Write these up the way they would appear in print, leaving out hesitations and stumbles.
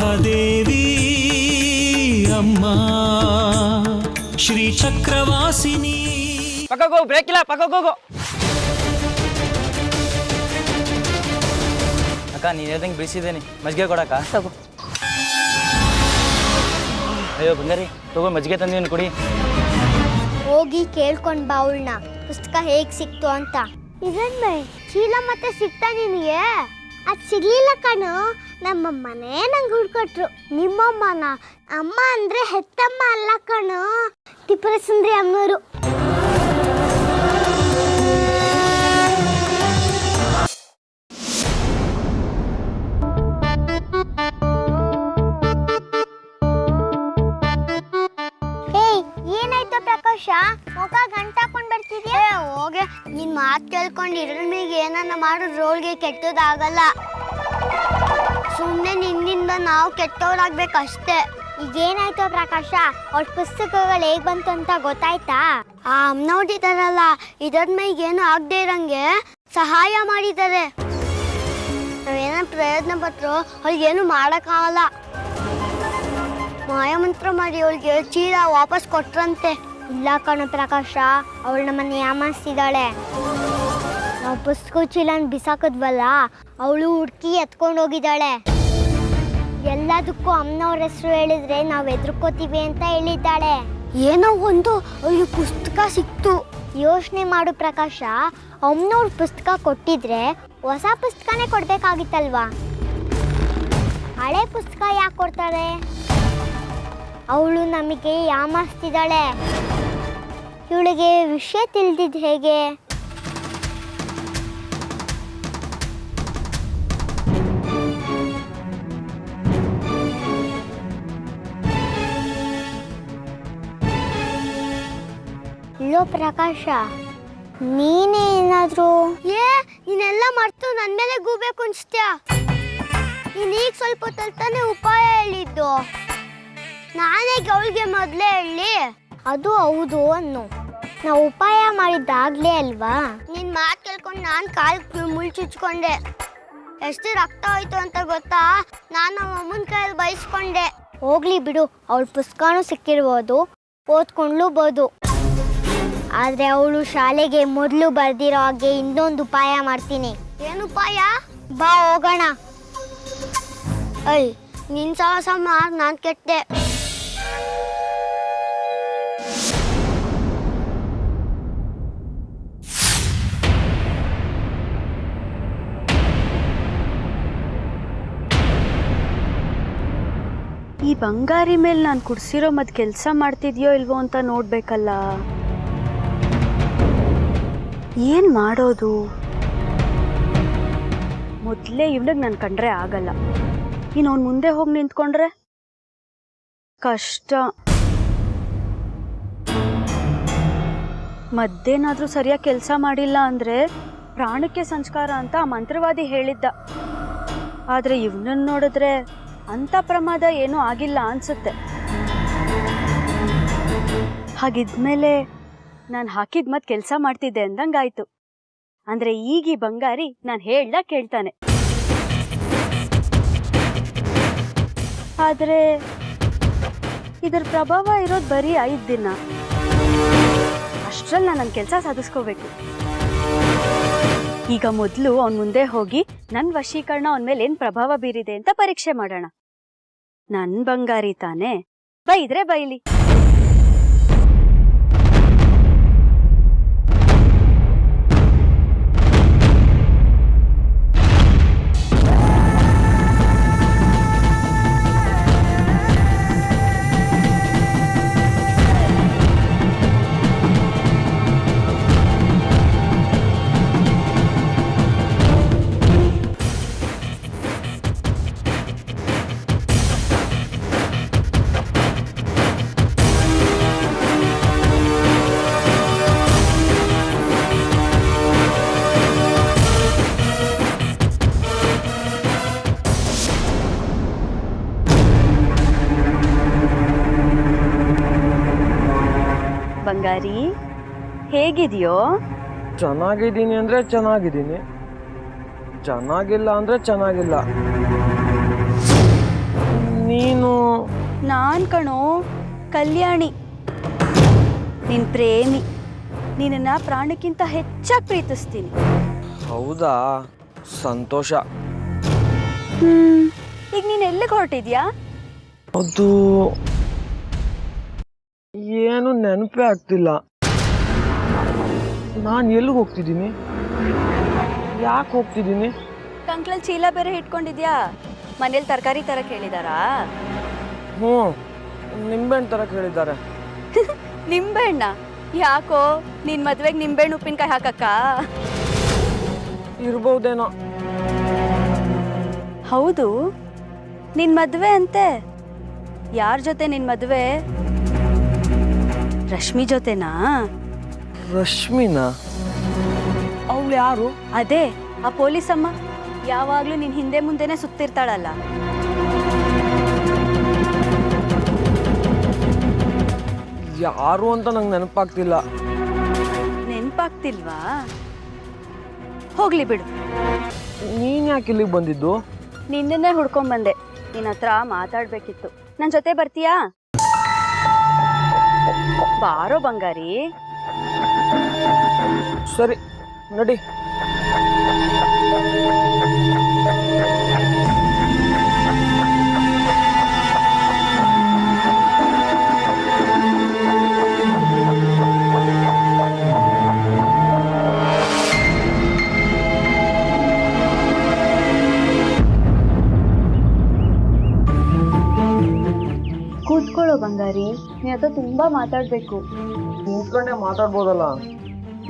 ಮಹಾದೇವಿ ಅಮ್ಮ ಶ್ರೀ ಚಕ್ರವಾಸಿನಿ. ಪಕ್ಕಕ್ಕೆ ಹೋಗು, ಬ್ರೇಕ್ ಇಲ್ಲ, ಪಕ್ಕಕ್ಕೆ ಹೋಗು. ಅಕ್ಕ ನೀನು ಹೇಳ್ದಂಗೆ ಬಿಡಿಸಿದ್ದೇನೆ, ಮಜ್ಜಿಗೆ ಕೊಡಕ್ಕ. ತಗೋ. ಅಯ್ಯೋ ಬಂಗಾರಿ, ತಗೋ ಮಜ್ಜಿಗೆ ತಂದೀನಿ, ಕುಡಿ. ಹೋಗಿ ಕೇಳ್ಕೊಂಡ್ ಬಾ ಅವಳನ್ನ ಪುಸ್ತಕ ಹೇಗ್ ಸಿಕ್ತು ಅಂತ. ಇದನ್ನ ಚೀಲ ಮತ್ತೆ ಸಿಕ್ತಾ ನಿನಗೆ? ಅದ್ ಸಿಗ್ಲಿಲ್ಲ ಕಣು, ನಮ್ಮಮ್ಮನೇ ನಂಗೆ ಹುಡ್ಕೊಟ್ರು. ನಿಮ್ಮಮ್ಮನ? ಅಮ್ಮ ಅಂದ್ರೆ ಹೆತ್ತಮ್ಮ ಅಲ್ಲ ಕಣು, ಟಿಪ್ಪರ ಸುಂದ್ರಿ ಅಮ್ಮನವರು. ಏನಾಯ್ತು ಪ್ರಕಾಶ, ಮುಖ ಗಂಟಾಕೊಂಡ್ ಬರ್ತಿದ್ಯಾ? ಹೋಗೆ, ನಿನ್ ಮಾತು ಕೇಳ್ಕೊಂಡು ಇದ್ರ ಮೇಲೆ ಏನನ್ನ ಮಾಡಿದ್ರು ರೋಲ್ಗೆ ಕೆಟ್ಟದಾಗಲ್ಲ. ಸುಮ್ಮನೆ ನಿನ್ನಿಂದ ನಾವು ಕೆಟ್ಟವ್ರಾಗ್ಬೇಕಷ್ಟೇ. ಈಗೇನಾಯ್ತು ಪ್ರಕಾಶ, ಅವ್ರ ಪುಸ್ತಕಗಳು ಹೇಗ್ ಬಂತು ಅಂತ ಗೊತ್ತಾಯ್ತಾ? ಆ ನೋಡಿದಾರಲ್ಲ, ಇದರ ಮೇಲೆ ಏನು ಆಗದೆ ಇರಂಗೆ ಸಹಾಯ ಮಾಡಿದ್ದಾರೆ. ನಾವೇನ ಪ್ರಯತ್ನ ಪಟ್ರು ಅವ್ರಿಗೇನು ಮಾಡಕ್ಕಾಗಲ್ಲ. ಮಾಯಮಂತ್ರ ಮಾಡಿ ಅವಳಿಗೆ ಚೀಲ ವಾಪಸ್ ಕೊಟ್ರಂತೆ. ಇಲ್ಲ ಕಣ ಪ್ರಕಾಶ, ಅವಳು ನಮ್ಮನ್ನ ಯಾಮಾರಿಸಿದಾಳೆ. ನಾವು ಪುಸ್ತಕ ಚೀಲನ ಬಿಸಾಕದ್ವಲ್ಲ, ಅವಳು ಹುಡುಕಿ ಎತ್ಕೊಂಡು ಹೋಗಿದ್ದಾಳೆ. ಎಲ್ಲದಕ್ಕೂ ಅಮ್ಮನವ್ರ ಹೆಸರು ಹೇಳಿದ್ರೆ ನಾವು ಎದುರ್ಕೋತೀವಿ ಅಂತ ಹೇಳಿದ್ದಾಳೆ. ಏನೋ ಒಂದು ಅವಳಿಗೆ ಪುಸ್ತಕ ಸಿಕ್ತು. ಯೋಚನೆ ಮಾಡು ಪ್ರಕಾಶ, ಅಮ್ಮನವ್ರ ಪುಸ್ತಕ ಕೊಟ್ಟಿದ್ರೆ ಹೊಸ ಪುಸ್ತಕನೇ ಕೊಡ್ಬೇಕಾಗಿತ್ತಲ್ವಾ? ಹಳೆ ಪುಸ್ತಕ ಯಾಕೆ ಕೊಡ್ತಾರೆ? ಅವಳು ನಮಗೆ ಯಾಮಾರಿಸ್ತಿದ್ದಾಳೆ. ಇವಳಿಗೆ ವಿಷಯ ತಿಳಿದಿದ್ದು ಹೇಗೆ? ಇಲ್ಲೋ ಪ್ರಕಾಶ, ನೀನೇ ಏನಾದ್ರು ನೀನೆಲ್ಲ ಮರ್ತು ನನ್ನ ಮೇಲೆ ಗೂಬೇಕು ಅನ್ಸ್ತ್ಯಾ? ನೀನು ಈಗ ಸ್ವಲ್ಪ ಹೊತ್ತಲ್ತಾನೆ ಉಪಾಯ ಹೇಳಿದ್ದು. ನಾನೇ ಅವಳಿಗೆ ಮೊದಲೇ ಹೇಳಿ ಅದು ಹೌದು ಅನ್ನು. ನಾವು ಉಪಾಯ ಮಾಡಿದ್ದಾಗ್ಲೇ ಅಲ್ವಾ? ನಿನ್ ಮಾತು ಕೇಳ್ಕೊಂಡು ನಾನು ಕಾಲು ಮುಳ್ಚುಚ್ಕೊಂಡೆ. ಎಷ್ಟು ರಕ್ತ ಹೋಯ್ತು ಅಂತ ಗೊತ್ತಾ? ನಾನು ನಮ್ಮ ಅಮ್ಮನ ಕೈಯಲ್ಲಿ ಬಯಸ್ಕೊಂಡೆ. ಹೋಗ್ಲಿ ಬಿಡು, ಅವಳ ಪುಸ್ತಕನೂ ಸಿಕ್ಕಿರ್ಬೋದು, ಓದ್ಕೊಂಡ್ಲೂಬೋದು. ಆದರೆ ಅವಳು ಶಾಲೆಗೆ ಮೊದಲು ಬರ್ದಿರೋ ಹಾಗೆ ಇನ್ನೊಂದು ಉಪಾಯ ಮಾಡ್ತೀನಿ. ಏನು ಉಪಾಯ? ಬಾ ಹೋಗೋಣ. ಅಯ್ಯ, ನಿನ್ನ ಸಾಹಸ ಮಾಡಿ ನಾನು ಕೆಟ್ಟೆ. ಈ ಬಂಗಾರಿ ಮೇಲೆ ನಾನು ಕುಡ್ಸಿರೋ ಮತ್ತೆ ಕೆಲಸ ಮಾಡ್ತಿದ್ಯೋ ಇಲ್ವೋ ಅಂತ ನೋಡ್ಬೇಕಲ್ಲ. ಏನು ಮಾಡೋದು? ಮೊದಲೇ ಇವನಿಗೆ ನಾನು ಕಂಡ್ರೆ ಆಗಲ್ಲ. ಇನ್ನು ಅವ್ನು ಮುಂದೆ ಹೋಗಿ ನಿಂತ್ಕೊಂಡ್ರೆ ಕಷ್ಟ. ಮದ್ದೇನಾದರೂ ಸರಿಯಾಗಿ ಕೆಲಸ ಮಾಡಿಲ್ಲ ಅಂದರೆ ಪ್ರಾಣಕ್ಕೆ ಸಂಸ್ಕಾರ ಅಂತ ಆ ಮಂತ್ರವಾದಿ ಹೇಳಿದ್ದ. ಆದರೆ ಇವನನ್ನು ನೋಡಿದ್ರೆ ಅಂಥ ಪ್ರಮಾದ ಏನೂ ಆಗಿಲ್ಲ ಅನ್ಸುತ್ತೆ. ಹಾಗಿದ್ಮೇಲೆ ನಾನು ಹಾಕಿದ ಮತ್ತೆ ಕೆಲಸ ಮಾಡ್ತಿದ್ದೆ ಅಂದಂಗಾಯ್ತು. ಅಂದರೆ ಈಗ ಈ ಬಂಗಾರಿ ನಾನು ಹೇಳ್ದ ಕೇಳ್ತಾನೆ. ಆದರೆ ಇದರ ಪ್ರಭಾವ ಇರೋದು ಬರೀ 5 ದಿನ. ಅಷ್ಟರಲ್ಲಿ ನಾನು ನನ್ನ ಕೆಲಸ ಸಾಧಿಸ್ಕೋಬೇಕು. ಈಗ ಮೊದಲು ಅವನ ಮುಂದೆ ಹೋಗಿ ನನ್ನ ವಶೀಕರಣ ಅವನ ಮೇಲೆ ಏನು ಪ್ರಭಾವ ಬೀರಿದೆ ಅಂತ ಪರೀಕ್ಷೆ ಮಾಡೋಣ. ನನ್ನ ಬಂಗಾರಿ ತಾನೆ, ಬೈದ್ರೆ ಬೈಲಿ. ಬಂಗಾರಿ, ಹೇಗಿದೆಯೋ? ಚೆನ್ನಾಗಿದ್ದೀನಿ ಅಂದರೆ ಚೆನ್ನಾಗಿದ್ದೀನಿ, ಚೆನ್ನಾಗಿಲ್ಲ ಅಂದರೆ ಚೆನ್ನಾಗಿಲ್ಲ. ನಾನ್ ಕಣೋ, ಕಲ್ಯಾಣಿ, ನಿನ್ ಪ್ರೇಮಿ. ನಿನ್ನ ಪ್ರಾಣಕ್ಕಿಂತ ಹೆಚ್ಚಾಗಿ ಪ್ರೀತಿಸ್ತೀನಿ. ಹೌದಾ, ಸಂತೋಷ. ಈಗ ನೀನ್ ಎಲ್ಲಿಗೆ ಹೊರಟಿದ್ಯಾ? ಅದು ಏನು ನೆನಪೇ ಆಗ್ತಿಲ್ಲ. ನಾನು ಎಲ್ಲಿಗೆ ಹೋಗ್ತಿದ್ದೀನಿ, ಯಾಕೆ ಹೋಗ್ತಿದ್ದೀನಿ? ಕಂಕ್ಳಲ್ಲಿ ಚೀಲ ಬೇರೆ ಇಟ್ಕೊಂಡಿದ್ಯಾ? ಮನೇಲಿ ತರಕಾರಿ ತರಕ್ ಹೇಳಿದಾರಾ? ಹ್ಞೂ, ನಿಂಬೆಹಣ್ಣು ತರಕ್ಕೆ ಹೇಳಿದ್ದಾರೆ. ನಿಂಬೆಹಣ್ಣ? ಯಾಕೋ, ನಿನ್ ಮದ್ವೆಗೆ ನಿಂಬೆಹಣ್ಣು ಉಪ್ಪಿನಕಾಯಿ ಹಾಕಕ್ಕ? ಇರ್ಬೋದೇನೋ. ಹೌದು, ನಿನ್ ಮದ್ವೆ ಅಂತೆ. ಯಾರ ಜೊತೆ ನಿನ್ ಮದ್ವೆ? ರಶ್ಮಿ ಜೊತೆನಾ? ರಶ್ಮಿನಾ? ಅವಳು ಯಾರು? ಅದೇ ಆ ಪೊಲೀಸಮ್ಮ, ಯಾವಾಗ್ಲೂ ನಿನ್ ಹಿಂದೆ ಮುಂದೆನೆ ಸುತ್ತಿರ್ತಾಳಲ್ಲ. ಯಾರು ಅಂತ ನಂಗೆ ನೆನಪಾಗ್ತಿಲ್ಲ. ನೆನ್ಪಾಗ್ತಿಲ್ವಾ? ಹೋಗ್ಲಿ ಬಿಡು. ನೀನ್ ಯಾಕೆ ಇಲ್ಲಿಗೆ ಬಂದಿದ್ದು? ನಿನ್ನೆ ಹುಡ್ಕೊಂಬಂದೆ. ನಿನ್ನ ಹತ್ರ ಮಾತಾಡ್ಬೇಕಿತ್ತು. ನನ್ ಜೊತೆ ಬರ್ತೀಯಾ? ಬಾರೋ ಬಂಗಾರಿ. ಸರಿ, ನಡಿ. ಕೂತ್ಕೊಳ್ಳೋ ಬಂಗಾರಿ, ನೀನ್ ಹತ್ರ ತುಂಬಾ ಮಾತಾಡ್ಬೇಕು. ನಿಂತ್ಕೊಂಡೆ ಮಾತಾಡ್ಬೋದಲ್ಲ?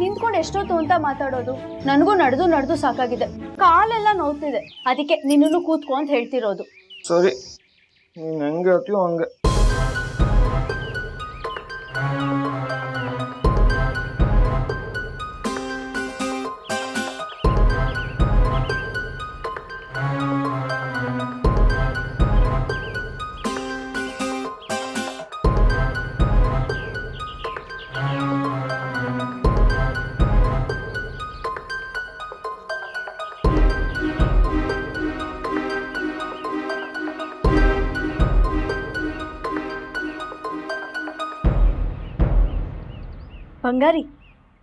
ನಿಂತ್ಕೊಂಡು ಎಷ್ಟೊತ್ತು ಅಂತ ಮಾತಾಡೋದು? ನನಗೂ ನಡೆದು ಸಾಕಾಗಿದೆ, ಕಾಲೆಲ್ಲ ನೋವ್ತಿದೆ. ಅದಕ್ಕೆ ನಿನ್ನನ್ನು ಕೂತ್ಕೊ ಅಂತ ಹೇಳ್ತಿರೋದು. ಸರಿ, ನೀನ್ ಹೆಂಗೆ ಹೇಳ್ತೀಯೋ ಹಂಗೆ. ಬಂಗಾರಿ,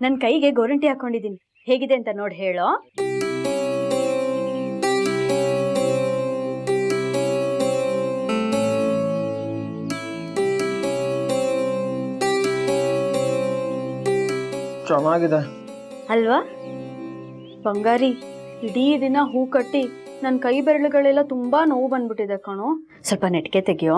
ನನ್ನ ಕೈಗೆ ಗೋರಂಟಿ ಹಾಕೊಂಡಿದ್ದೀನಿ. ಹೇಗಿದೆ ಅಂತ ನೋಡಿ ಹೇಳೋ. ಚೆನ್ನಾಗಿದೆ ಅಲ್ವಾ? ಬಂಗಾರಿ, ಇಡೀ ದಿನ ಹೂ ಕಟ್ಟಿ ನನ್ನ ಕೈ ಬೆರಳುಗಳೆಲ್ಲ ತುಂಬಾ ನೋವು ಬಂದ್ಬಿಟ್ಟಿದೆ ಕಣೋ. ಸ್ವಲ್ಪ ನೆಟ್ಗೆ ತೆಗಿಯೋ.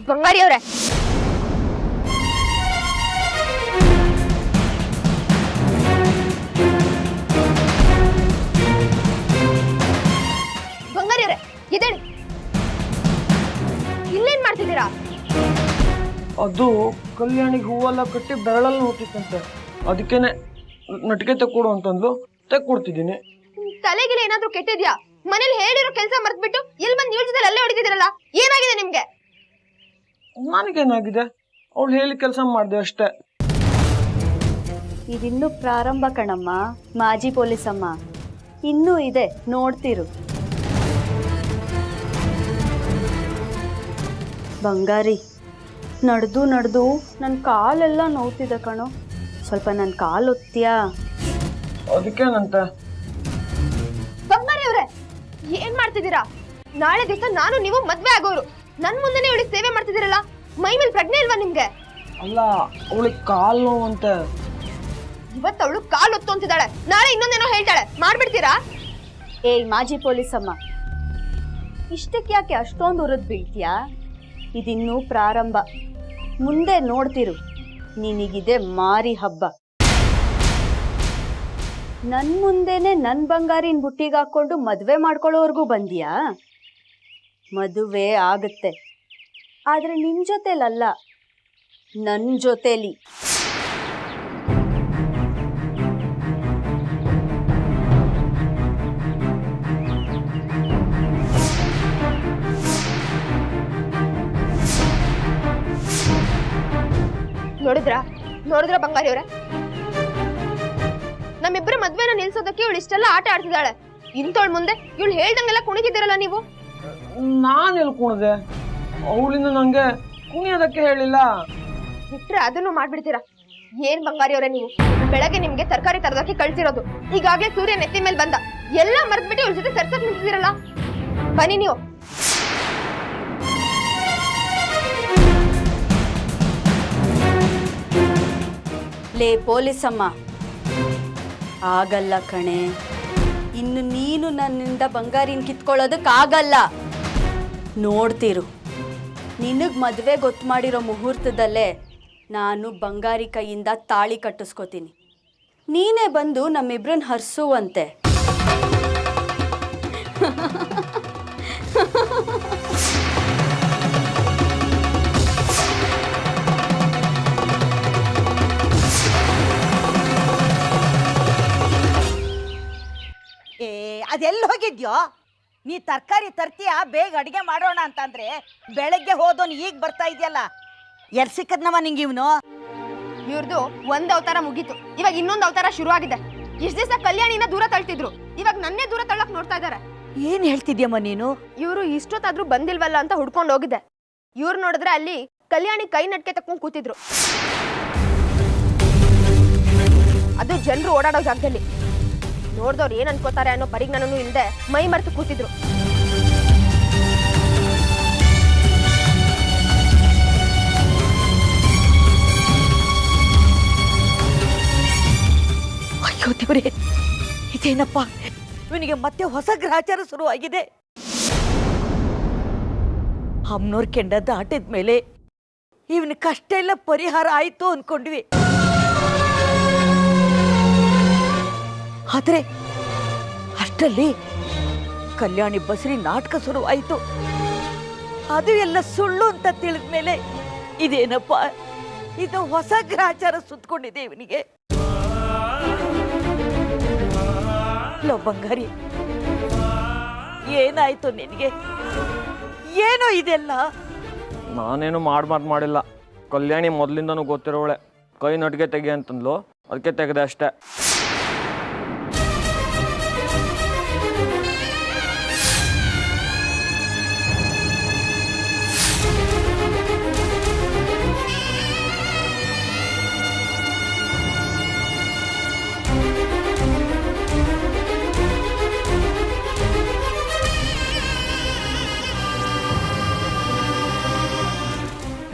ಬಂಗಾರಿ ಅವ್ರೆ, ಬಂಗಾರಿ ಅವ್ರೆ, ಎದ್ದೇಳಿ. ಇಲ್ಲೇನ್ ಮಾಡ್ತಿದ್ದೀರಾ? ಅದು ಕಲ್ಯಾಣಿಗೆ ಹೂವೆಲ್ಲ ಕಟ್ಟಿ ಬೆರಳಲ್ಲಿ ನೋಡ್ತಿತ್ತಂತೆ. ಅದಕ್ಕೇನೆ ನಟಿಕೆ ತೆಕ್ಕೊಡು ಅಂತಂದ್ಲು, ತೆಕ್ಕೊಡ್ತಿದ್ದೀನಿ. ತಲೆಗಿಲೆ ಏನಾದ್ರೂ ಕೆಟ್ಟಿದ್ಯಾ? ಮನೇಲಿ ಹೇಳಿರೋ ಕೆಲಸ ಮರ್ತ್ಬಿಟ್ಟು ಇಲ್ಲಿ ಬಂದು ನೀವು ಜೊತೆ ಅಲ್ಲೇ ಹೊಡಿತಿದ್ದೀರಲ್ಲ, ಏನಾಗಿದೆ ನಿಮ್ಗೆ? ನನಗೇನಾಗಿದೆ? ಅವಳು ಹೇಳಿ ಕೆಲಸ ಮಾಡಿದೆ ಅಷ್ಟೇ. ಇದಿನ್ನೂ ಪ್ರಾರಂಭ ಕಣಮ್ಮ, ಮಾಜಿ ಪೊಲೀಸಮ್ಮ. ಇನ್ನೂ ಇದೆ, ನೋಡ್ತಿರು. ಬಂಗಾರಿ, ನಡೆದು ನನ್ನ ಕಾಲೆಲ್ಲ ನೋವ್ತಿದೆ ಕಣೋ. ಸ್ವಲ್ಪ ನನ್ನ ಕಾಲು ಒತ್ತೀಯಾ? ಅದಕ್ಕೇನಂತೆ? ಬಂಗಾರಿ ಅವ್ರೆ, ಏನ್ ಮಾಡ್ತಿದ್ದೀರಾ? ನಾಳೆ ದಿವಸ ನಾನು ನೀವು ಮದ್ವೆ ಆಗೋರು. ನನ್ ಮುಂದೆನೆ ಇವಳಿಗೆ ಸೇವೆ ಮಾಡ್ತಿದ್ದೀರಲ್ಲ, ಮೈ ಮೇಲೆ ಪ್ರಜ್ಞೆ ಇಲ್ವಾ ನಿಮ್ಗೆ? ಅಲ್ಲ, ಅವಳಿಗೆ ಕಾಲು ನೋವಂತೆ. ಇವತ್ತು ಅವಳು ಕಾಲು ಒತ್ತು ಅಂತಿದ್ದಾಳೆ, ನಾಳೆ ಇನ್ನೊಂದೇನೋ ಹೇಳ್ತಾಳೆ. ಮಾಡ್ಬಿಡ್ತೀರಾ? ಏಯ್ ಮಾಜಿ ಪೊಲೀಸಮ್ಮ, ಇಷ್ಟಕ್ಕೆ ಯಾಕೆ ಅಷ್ಟೊಂದು ಉರಿದ್ ಬೀಳ್ತೀಯಾ? ಇದಿನ್ನೂ ಪ್ರಾರಂಭ. ಮುಂದೆ ನೋಡ್ತಿರು, ನಿನಗಿದೆ ಮಾರಿ ಹಬ್ಬ. ನನ್ನ ಮುಂದೆನೆ ನನ್ನ ಬಂಗಾರಿನ ಬುಟ್ಟಿಗೆ ಹಾಕೊಂಡು ಮದುವೆ ಮಾಡ್ಕೊಳ್ಳೋವರೆಗೂ ಬಂದ್ಯಾ? ಮದುವೆ ಆಗುತ್ತೆ, ಆದರೆ ನಿನ್ನ ಜೊತೆಲಲ್ಲ, ನನ್ನ ಜೊತೆಲಿ. ನೋಡಿದ್ರ ಬಂಗಾರಿ ಅವ್ರೆ, ನಮ್ಮಿಬ್ಬರ ಮದ್ವೆನ ನಿಲ್ಸೋದಕ್ಕೆ ಇವಳು ಇಷ್ಟೆಲ್ಲ ಆಟ ಆಡ್ತಿದ್ದಾಳೆ. ಇಂಥವಳ ಮುಂದೆ ಇವಳು ಹೇಳ್ದಂಗೆಲ್ಲ ಕುಣಿತಿದ್ದೀರಲ್ಲ ನೀವು. ನಾನು ಎಲ್ಲಿ ಕುಣಿದೆ? ಅವಳಿಂದ ನಂಗೆ ಕುಣಿಯೋದಕ್ಕೆ ಹೇಳಿಲ್ಲ. ಬಿಟ್ರೆ ಅದನ್ನು ಮಾಡ್ಬಿಡ್ತೀರಾ. ಏನ್ ಬಂಗಾರಿ ಅವ್ರೆ ನೀವು, ಬೆಳಗ್ಗೆ ನಿಮ್ಗೆ ತರಕಾರಿ ತರದಕ್ಕೆ ಕಳ್ಸಿರೋದು, ಈಗಾಗ್ಲೇ ಸೂರ್ಯ ನೆತ್ತಿ ಮೇಲೆ ಬಂದ, ಎಲ್ಲ ಮರ್ದ್ಬಿಟ್ಟು ಇವಳ ಜೊತೆ ಸರ್ಸಕ್ ನಿಂತಿದ್ದೀರಲ್ಲ. ಬನ್ನಿ ನೀವು. ಲೇ ಪೊಲೀಸಮ್ಮ, ಆಗಲ್ಲ ಕಣೆ. ಇನ್ನು ನೀನು ನನ್ನಿಂದ ಬಂಗಾರಿನ ಕಿತ್ಕೊಳ್ಳೋದಕ್ಕಾಗಲ್ಲ. ನೋಡ್ತಿರು, ನಿನಗೆ ಮದುವೆ ಗೊತ್ತು ಮಾಡಿರೋ ಮುಹೂರ್ತದಲ್ಲೇ ನಾನು ಬಂಗಾರಿ ಕೈಯಿಂದ ತಾಳಿ ಕಟ್ಟಿಸ್ಕೋತೀನಿ. ನೀನೇ ಬಂದು ನಮ್ಮಿಬ್ರನ್ನ ಹರಿಸುವಂತೆ. ಅದೆಲ್ಲಿ ಹೋಗಿದ್ಯೋ? ನೀ ತರಕಾರಿ ತರ್ತೀಯ, ಬೇಗ ಅಡಿಗೆ ಮಾಡೋಣ ಅಂತಂದ್ರೆ ಬೆಳಗ್ಗೆ ಹೋದೋನು ಈಗ ಬರ್ತಾ ಇದೆಯಲ್ಲ, ಎಲ್ಲಿ ಸಿಕ್ಕದ್ನವ ನಿಂಗೆ ಇವನು? ಇವ್ರದ್ದು ಒಂದ್ ಅವತಾರ ಮುಗೀತು, ಇವಾಗ ಇನ್ನೊಂದು ಅವತಾರ ಶುರು ಆಗಿದೆ. ಇಷ್ಟ ದಿವಸ ಕಲ್ಯಾಣಿನ ದೂರ ತಳ್ತಿದ್ರು, ಇವಾಗ ನನ್ನೇ ದೂರ ತಳ್ಳಕ್ ನೋಡ್ತಾ ಇದಾರೆ. ಏನ್ ಹೇಳ್ತಿದ್ಯಮ್ಮ ನೀನು? ಇವರು ಇಷ್ಟೊತ್ತಾದ್ರೂ ಬಂದಿಲ್ವಲ್ಲ ಅಂತ ಹುಡ್ಕೊಂಡು ಹೋಗಿದೆ. ಇವ್ರು ನೋಡಿದ್ರೆ ಅಲ್ಲಿ ಕಲ್ಯಾಣಿ ಕೈ ನಟ್ಕೆ ತಕ್ಕೊಂಡ್ ಕೂತಿದ್ರು, ಅದು ಜನರು ಓಡಾಡೋ ಜಾಗದಲ್ಲಿ. ನೋಡ್ದವ್ರು ಏನ್ ಅನ್ಕೋತಾರೆ ಅನ್ನೋ ಪರಿಜ್ಞಾನನೂ ಇಲ್ಲದೆ ಮೈ ಮರೆತು ಕೂತಿದ್ರು. ಅಯ್ಯೋ ದೇವ್ರೆ, ಇದೇನಪ್ಪ? ಇವನಿಗೆ ಮತ್ತೆ ಹೊಸ ಗ್ರಹಚಾರ ಶುರುವಾಗಿದೆ. ಅಮ್ಮನವ್ರ ಕೆಂಡ ದಾಟಿದ ಮೇಲೆ ಇವನ ಕಷ್ಟ ಎಲ್ಲ ಪರಿಹಾರ ಆಯ್ತು ಅನ್ಕೊಂಡ್ವಿ. ಆದ್ರೆ ಅಷ್ಟರಲ್ಲಿ ಕಲ್ಯಾಣಿ ಬಸರಿ ನಾಟಕ ಶುರುವಾಯಿತು. ಅದು ಎಲ್ಲ ಸುಳ್ಳು ಅಂತ ತಿಳಿದ ಮೇಲೆ ಇದೇನಪ್ಪ, ಇದು ಹೊಸ ಗ್ರಹಚಾರ ಸುತ್ತಕೊಂಡಿದೆ ಇವನಿಗೆ. ಲೋ ಬಂಗಾರಿ, ಏನಾಯ್ತು ನಿನಗೆ? ಏನೋ ಇದೆಲ್ಲ? ನಾನೇನು ಮಾಡಿಲ್ಲ. ಕಲ್ಯಾಣಿ ಮೊದಲಿಂದನೂ ಗೊತ್ತಿರೋಳೆ, ಕೈ ನಟಿಗೆ ತೆಗಿ ಅಂತಂದ್ಲು, ಅದಕ್ಕೆ ತೆಗೆದೆ ಅಷ್ಟೇ.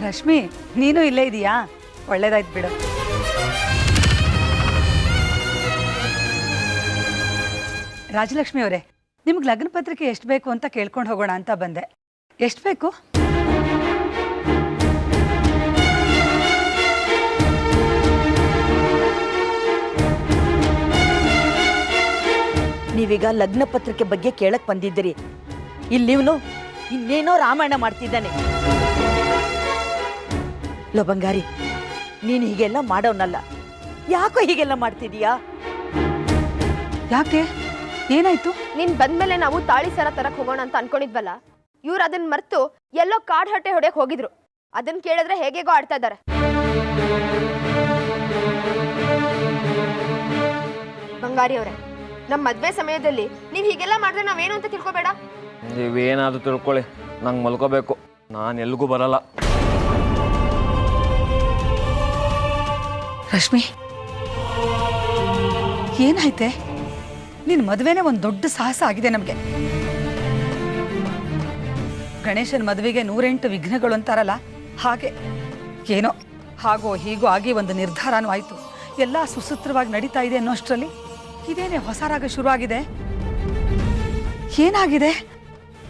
ರಶ್ಮಿ, ನೀನು ಇಲ್ಲೇ ಇದೀಯಾ? ಒಳ್ಳೇದಾಯ್ತು ಬಿಡು. ರಾಜಲಕ್ಷ್ಮಿ ಅವರೇ, ನಿಮ್ಗೆ ಲಗ್ನ ಪತ್ರಿಕೆ ಎಷ್ಟು ಬೇಕು ಅಂತ ಕೇಳ್ಕೊಂಡು ಹೋಗೋಣ ಅಂತ ಬಂದೆ. ಎಷ್ಟು ಬೇಕು? ನೀವೀಗ ಲಗ್ನ ಪತ್ರಿಕೆ ಬಗ್ಗೆ ಕೇಳಕ್ ಬಂದಿದ್ದೀರಿ. ಇಲ್ಲಿವನು ಇನ್ನೇನೋ ರಾಮಾಯಣ ಮಾಡ್ತಿದ್ದಾನೆ. ಲೋ ಬಂಗಾರಿ, ನೀನು ಹೀಗೆಲ್ಲ ಮಾಡೋನಲ್ಲ, ಯಾಕೋ ಹೀಗೆಲ್ಲ ಮಾಡ್ತಿದೀಯಾ? ಯಾಕೆ, ಏನಾಯ್ತು? ನೀನ್ ಬಂದ್ಮೇಲೆ ನಾವು ತಾಳಿ ಸರ ತರಕ್ ಹೋಗೋಣ ಅಂತ ಅನ್ಕೊಂಡಿದ್ವಲ್ಲ, ಇವ್ರು ಅದನ್ನ ಮರ್ತು ಎಲ್ಲೋ ಕಾಡ್ ಹಟ್ಟೆ ಹೊಡೆಯಕ್ ಹೋಗಿದ್ರು. ಅದನ್ನ ಕೇಳಿದ್ರೆ ಹೇಗೇಗೋ ಆಡ್ತಾ ಇದ್ದಾರೆ. ಬಂಗಾರಿ ಅವ್ರೆ, ನಮ್ ಮದ್ವೆ ಸಮಯದಲ್ಲಿ ನೀವ್ ಹೀಗೆಲ್ಲ ಮಾಡಿದ್ರೆ ನಾವೇನು ಅಂತ ತಿಳ್ಕೊಬೇಡ. ನೀವೇನಾದ್ರೂ ತಿಳ್ಕೊಳ್ಳಿ, ನಂಗೆ ಮಲ್ಕೋಬೇಕು, ನಾನು ಎಲ್ಗೂ ಬರಲ್ಲ. ರಶ್ಮಿ, ಏನಾಯ್ತೆ? ನಿನ್ನ ಮದುವೆನೇ ಒಂದು ದೊಡ್ಡ ಸಾಹಸ ಆಗಿದೆ ನಮಗೆ. ಗಣೇಶನ ಮದುವೆಗೆ 108 ವಿಘ್ನಗಳು ಅಂತಾರಲ್ಲ, ಹಾಗೆ ಏನೋ ಹಾಗೋ ಹೀಗೋ ಆಗಿ ಒಂದು ನಿರ್ಧಾರನೂ ಆಯಿತು. ಎಲ್ಲ ಸುಸೂತ್ರವಾಗಿ ನಡೀತಾ ಇದೆ ಅನ್ನೋಷ್ಟರಲ್ಲಿ ಇದೇನೇ ಹೊಸ ರಾಗ ಶುರುವಾಗಿದೆ. ಏನಾಗಿದೆ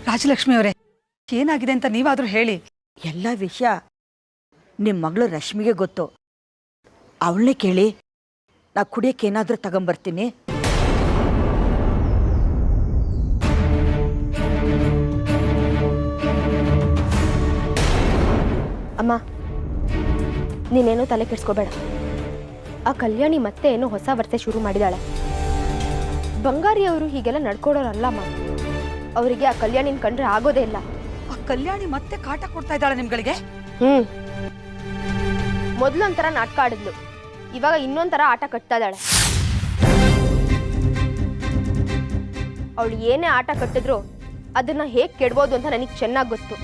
ರಾಜಲಕ್ಷ್ಮಿ ಅವರೇ? ಏನಾಗಿದೆ ಅಂತ ನೀವಾದರೂ ಹೇಳಿ. ಎಲ್ಲ ವಿಷಯ ನಿಮ್ಮ ಮಗಳು ರಶ್ಮಿಗೆ ಗೊತ್ತು. ಅವಳನ್ನೇ ಕೇಳಿ ನಾ ಕುಡಿಯೋಕೆ ಏನಾದರೂ ತಗೊಂಬರ್ತೀನಿ. ಅಮ್ಮ, ನೀನೇನೋ ತಲೆ ಕೆಡ್ಸ್ಕೋಬೇಡ. ಆ ಕಲ್ಯಾಣಿ ಮತ್ತೆ ಏನೋ ಹೊಸ ವರ್ಷ ಶುರು ಮಾಡಿದಾಳೆ. ಬಂಗಾರಿ ಅವರು ಹೀಗೆಲ್ಲ ನಡ್ಕೊಡೋರಲ್ಲಮ್ಮ. ಅವರಿಗೆ ಆ ಕಲ್ಯಾಣಿನ ಕಂಡ್ರೆ ಆಗೋದೇ ಇಲ್ಲ. ಆ ಕಲ್ಯಾಣಿ ಮತ್ತೆ ಕಾಟ ಕೊಡ್ತಾ ಇದ್ದಾಳೆ ನಿಮ್ಗಳಿಗೆ? ಮೊದ್ಲೊಂಥರ ನಾಟಕ ಆಡಿದ್ಲು, ಇವಾಗ ಇನ್ನೊಂಥರ ಆಟ ಕಟ್ತಾ ಇದ್ದಾಳೆ. ಅವಳು ಏನೇ ಆಟ ಕಟ್ಟಿದ್ರು ಅದನ್ನ ಹೇಗ್ ಕೆಡ್ಬೋದು ಅಂತ ನನಗೆ ಚೆನ್ನಾಗಿ ಗೊತ್ತು.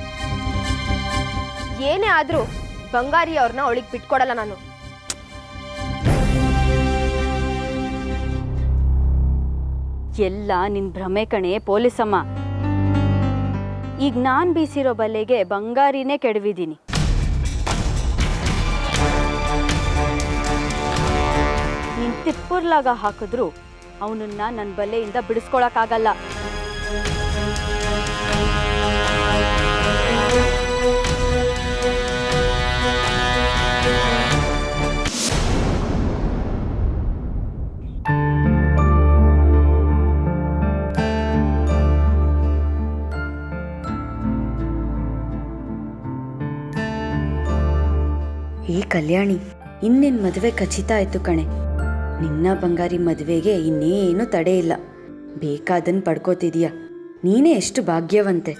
ಏನೇ ಆದ್ರೂ ಬಂಗಾರಿ ಅವ್ರನ್ನ ಅವಳಿಗೆ ಬಿಟ್ಕೊಡಲ್ಲ ನಾನು. ಎಲ್ಲ ನಿನ್ ಭ್ರಮೆ ಕಣೆ ಪೊಲೀಸಮ್ಮ. ಈಗ ನಾನ್ ಬೀಸಿರೋ ಬಲೆಗೆ ಬಂಗಾರಿನೇ ಕೆಡವಿದ್ದೀನಿ. ನೀನ್ ತಿಪ್ಪುರ್ಲಾಗ ಹಾಕಿದ್ರು ಅವನನ್ನ ನನ್ನ ಬಲೆಯಿಂದ ಬಿಡಿಸ್ಕೊಳಕ್ಕಾಗಲ್ಲ. ಈ ಕಲ್ಯಾಣಿ, ಇನ್ನೇನ್ ಮದುವೆ ಖಚಿತ ಆಯ್ತು ಕಣೆ. ನಿನ್ನ ಬಂಗಾರಿ ಮದುವೆಗೆ ಇನ್ನೇನು ತಡೆ ಇಲ್ಲ. ಬೇಕಾದನ್ ಪಡ್ಕೋತಿದೀಯ. ನೀನೇ ಎಷ್ಟು ಭಾಗ್ಯವಂತೆ.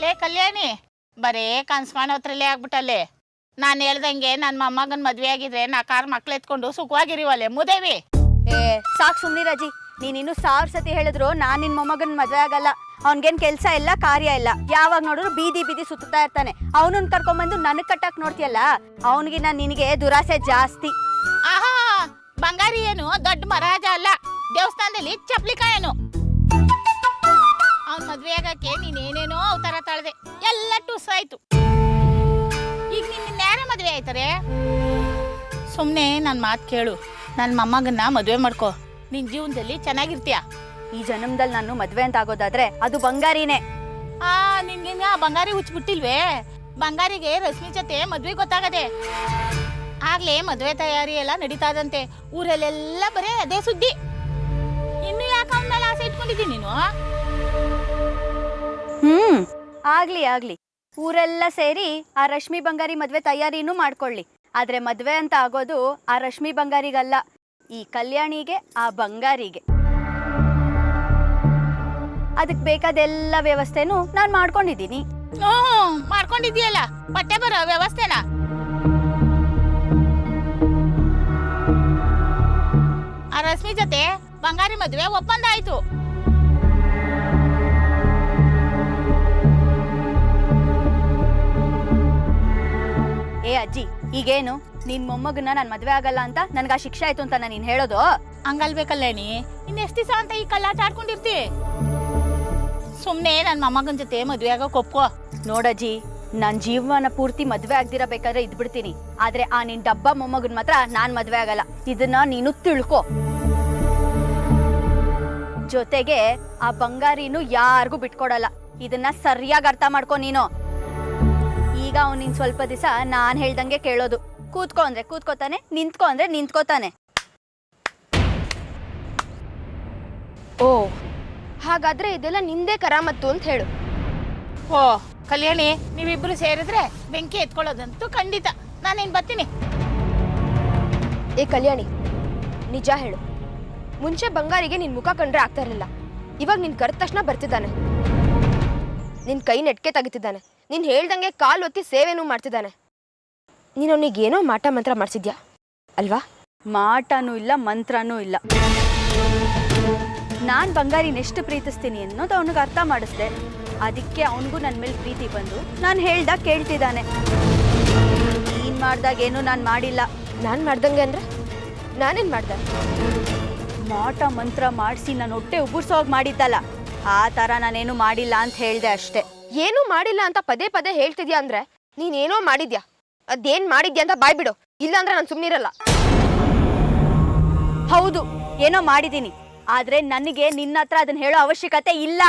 ಲೇ ಕಲ್ಯಾಣಿ, ಬರೇ ಕನ್ಸ್ ಕಾಣೋತ್ರಲ್ಲೇ ಆಗ್ಬಿಟ್ಟಲ್ಲೇ. ನಾನು ಹೇಳ್ದಂಗೆ ನನ್ನ ಮೊಮ್ಮಗನ ಮದ್ವೆ ಆಗಿದ್ರೆ 4 ಮಕ್ಳು ಎತ್ಕೊಂಡು ಸುಖವಾಗಿರಿವಲ್ಲೇ ಮುದೇವಿ. ಸಾಕ್ ಸುಮ್ನಿರಾಜಿ. ನೀನಿನ್ನು 1000 ಸತಿ ಹೇಳಿದ್ರು ನಾನ್ ನಿನ್ ಮೊಮ್ಮಗನ್ ಮದ್ವೆ ಆಗಲ್ಲ. ಅವ್ನ್ಗೇನ್ ಕೆಲ್ಸ ಇಲ್ಲ, ಕಾರ್ಯ ಇಲ್ಲ. ಯಾವಾಗ ನೋಡಿದ್ರು ಬೀದಿ ಬೀದಿ ಸುತ್ತಾ ಇರ್ತಾನೆ. ಅವನನ್ನ ಕರ್ಕೊಂಡ್ಬಂದು ನನಗ್ ಕಟ್ಟಕ್ ನೋಡ್ತೀಯಲ್ಲ, ಅವನಿಗಿನ್ನ ನಿನಗೆ ದುರಾಸೆ ಜಾಸ್ತಿ. ಆಹಾ, ಬಂಗಾರಿ ಏನು ದೊಡ್ಡ ಮಹಾರಾಜ ಅಲ್ಲ, ದೇವಸ್ಥಾನದಲ್ಲಿ ಚಪ್ಲಿಕಾಯನು. ಅವ್ನ ಮದ್ವೆ ಆಗಕ್ಕೆ ನೀನೇನೇನೋ ಅವತಾರ ತಾಳ್ದೆ, ಎಲ್ಲ ಟುಸ್ ಆಯ್ತು. ಈಗ ನಿನ್ನ ನೇರ ಮದ್ವೆ ಆಯ್ತಾರೆ. ಸುಮ್ನೆ ನನ್ ಮಾತು ಕೇಳು, ನನ್ನ ಮೊಮ್ಮಗನ್ನ ಮದ್ವೆ ಮಾಡ್ಕೋ. ನಿನ್ ಜೀವನದಲ್ಲಿ ಚೆನ್ನಾಗಿರ್ತೀಯ. ಈ ಜನ್ಮದಲ್ಲಿ ನಾನು ಮದ್ವೆ ಅಂತ ಆಗೋದಾದ್ರೆ ಅದು ಬಂಗಾರಿನೇ. ನಿನ್ಗಿನ್ನ ಬಂಗಾರಿ ಹುಚ್ಚಿಬಿಟ್ಟಿಲ್ವೇ? ಬಂಗಾರಿಗೆ ರಶ್ಮಿ ಜೊತೆ ಮದ್ವೆ ಗೊತ್ತಾಗದೆ ಆಗ್ಲೇ ಮದ್ವೆ ತಯಾರಿ ಎಲ್ಲ ನಡೀತಾ ಇದಂತೆ. ಊರಲ್ಲೆಲ್ಲ ಬರೇ ಅದೇ ಸುದ್ದಿ. ಇನ್ನು ಯಾಕೆ ಅವನ ಮೇಲೆ ಆಸೆ ಇಟ್ಕೊಂಡಿದ್ದೀನಿ ನೀನು? ಆಗ್ಲಿ ಆಗ್ಲಿ, ಊರೆಲ್ಲ ಸೇರಿ ಆ ರಶ್ಮಿ ಬಂಗಾರಿ ಮದ್ವೆ ತಯಾರಿನೂ ಮಾಡ್ಕೊಳ್ಳಿ. ಆದ್ರೆ ಮದ್ವೆ ಅಂತ ಆಗೋದು ಆ ರಶ್ಮಿ ಬಂಗಾರಿಗಲ್ಲ, ಈ ಕಲ್ಯಾಣಿಗೆ, ಆ ಬಂಗಾರಿಗೆ. ಅದಕ್ ಬೇಕಾದೆಲ್ಲ ವ್ಯವಸ್ಥೆನೂ ನಾನ್ ಮಾಡ್ಕೊಂಡಿದ್ದೀನಿ. ಮಾಡ್ಕೊಂಡಿದ್ಯಲ್ಲ, ಬಟ್ಟೆ ಬರೋ ವ್ಯವಸ್ಥೆನ. ಆ ರಶ್ಮಿ ಜೊತೆ ಬಂಗಾರಿ ಮದ್ವೆ ಒಪ್ಪಂದ ಆಯ್ತು. ಏ ಅಜ್ಜಿ, ಈಗೇನು ನಿನ್ ಮೊಮ್ಮಗನ್ನ ನಾನ್ ಮದ್ವೆ ಆಗಲ್ಲ ಅಂತ ನನ್ಗ ಶಿಕ್ಷೆ ಆಯ್ತು ಅಂತ ನೀನ್ ಹೇಳೋದು? ಹಂಗಲ್ಬೇಕಲ್ಲೇಣಿ, ಇನ್ನೆಷ್ಟ್ ದಿವಸ ಅಂತ ಈ ಕಳ್ಳಾಟ ಆಡ್ಕೊಂಡಿರ್ತಿ? ಸುಮ್ನೆ ನನ್ ಮೊಮ್ಮಗನ್ ಜೊತೆ ಮದ್ವೆ ಆಗಕ್ ಒಪ್ಕೋ. ನೋಡಜ್ಜಿ, ನಾನ್ ಜೀವನ ಪೂರ್ತಿ ಮದ್ವೆ ಆಗ್ದಿರಬೇಕಾದ್ರೆ ಇದ್ಬಿಡ್ತೀನಿ. ಆದ್ರೆ ಆ ನಿನ್ ಡಬ್ಬ ಮೊಮ್ಮಗನ್ ಮಾತ್ರ ನಾನ್ ಮದ್ವೆ ಆಗಲ್ಲ. ಇದನ್ನ ನೀನು ತಿಳ್ಕೊ. ಜೊತೆಗೆ ಆ ಬಂಗಾರಿನೂ ಯಾರಿಗೂ ಬಿಟ್ಕೊಡಲ್ಲ. ಇದನ್ನ ಸರಿಯಾಗಿ ಅರ್ಥ ಮಾಡ್ಕೊ ನೀನು. ಈಗ ಅವ್ನಿನ್ ಸ್ವಲ್ಪ ದಿವಸ ನಾನ್ ಹೇಳ್ದಂಗೆ ಕೇಳೋದು. ಕೂತ್ಕೊ ಅಂದ್ರೆ ಕೂತ್ಕೋತಾನೆ, ನಿಂತ್ಕೊ ಅಂದ್ರೆ ನಿಂತ್ಕೋತಾನೆ. ಓ, ಹಾಗಾದ್ರೆ ಇದೆಲ್ಲ ನಿಂದೇ ಕರಾಮತ್ತು ಅಂತ ಹೇಳು. ಓ ಕಲ್ಯಾಣಿ, ನೀವಿಬ್ರು ಸೇರಿದ್ರೆ ಬೆಂಕಿ ಎತ್ಕೊಳ್ಳೋದಂತೂ ಖಂಡಿತ. ನಾನೇನ್ ಬರ್ತೀನಿ. ಏ ಕಲ್ಯಾಣಿ, ನಿಜ ಹೇಳು, ಮುಂಚೆ ಬಂಗಾರಿಗೆ ನಿನ್ ಮುಖ ಕಂಡ್ರೆ ಆಗ್ತಾ ಇರಲಿಲ್ಲ. ಇವಾಗ ನಿನ್ ಕರೆದ ತಕ್ಷಣ ಬರ್ತಿದ್ದಾನೆ. ನಿನ್ ಕೈ ನೆಟ್ಕೆ ತೆಗಿತಿದ್ದಾನೆ. ನೀನ್ ಹೇಳ್ದಂಗೆ ಕಾಲು ಒತ್ತಿ ಸೇವೆನೂ ಮಾಡ್ತಿದ್ದಾನೆ. ನೀನು ಅವನಿಗೇನೋ ಮಾಟ ಮಂತ್ರ ಮಾಡಿಸಿದ್ಯಾ ಅಲ್ವಾ? ಮಾಟನೂ ಇಲ್ಲ, ಮಂತ್ರನೂ ಇಲ್ಲ. ನಾನ್ ಬಂಗಾರಿನೆಷ್ಟು ಪ್ರೀತಿಸ್ತೀನಿ ಅನ್ನೋದು ಅವನಿಗೆ ಅರ್ಥ ಮಾಡಿಸ್ದೆ. ಅದಕ್ಕೆ ಅವನಿಗೂ ನನ್ನ ಮೇಲೆ ಪ್ರೀತಿ ಬಂದು ನಾನು ಹೇಳ್ದಾಗ ಕೇಳ್ತಿದ್ದಾನೆ. ನೀನ್ ಮಾಡ್ದಾಗ ಏನು ನಾನು ಮಾಡಿಲ್ಲ. ನಾನು ಮಾಡ್ದಂಗೆ ಅಂದ್ರೆ ನಾನೇನ್ ಮಾಡ್ದೆ? ಮಾಟ ಮಂತ್ರ ಮಾಡಿಸಿ ನಾನು ಹೊಟ್ಟೆ ಉಗುರ್ಸೋಗಿ ಮಾಡಿದ್ದಲ್ಲ, ಆ ಥರ ನಾನೇನು ಮಾಡಿಲ್ಲ ಅಂತ ಹೇಳ್ದೆ ಅಷ್ಟೇ. ಏನೂ ಮಾಡಿಲ್ಲ ಅಂತ ಪದೇ ಪದೇ ಹೇಳ್ತಿದ್ಯಾ ಅಂದ್ರೆ ನೀನೇನೋ ಮಾಡಿದ್ಯಾ. ಅದೇನ್ ಮಾಡಿದ್ಯಾ ಅಂತ ಬಾಯ್ಬಿಡು, ಇಲ್ಲ ಅಂದ್ರೆ ನಾನು ಸುಮ್ಮನಿರಲ್ಲ. ಹೌದು, ಏನೋ ಮಾಡಿದ್ದೀನಿ. ಆದ್ರೆ ನನಗೆ ನಿನ್ನ ಹತ್ರ ಅದನ್ನ ಹೇಳೋ ಅವಶ್ಯಕತೆ ಇಲ್ಲ.